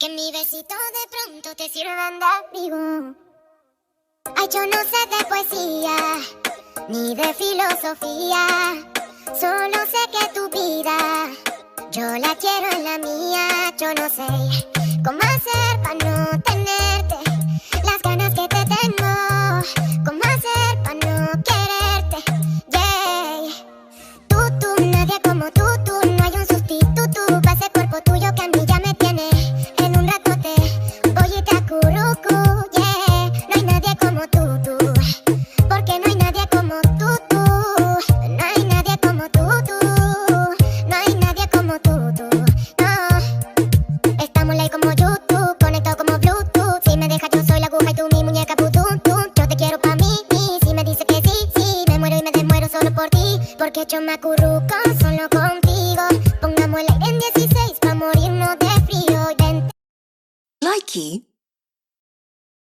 Que mi besito de pronto te sirvan de abrigo. Ay, yo no sé de poesía, ni de filosofía. Solo sé que tu vida, yo la quiero en la mía. Yo no sé cómo hacer para no tenerte las ganas que te tengo. Cómo hacer para no quererte, yeah. Tú, nadie como tú, no hay un sustituto para ese cuerpo tuyo que a mí ya me tiene. En un rato te voy y te acurruco, yeah. No hay nadie como tú, porque no hay nadie como tú. No hay nadie como tú, no hay nadie como tú, no. Estamos ley como YouTube, conectado como Bluetooth. Si me dejas yo soy la aguja y tú mi muñeca putum, yo te quiero pa' mí, si me dices que sí, me muero y me desmuero solo por ti. Porque yo me acurruco solo contigo. Pongamos el aire en 16 pa' morirnos de frío. Likey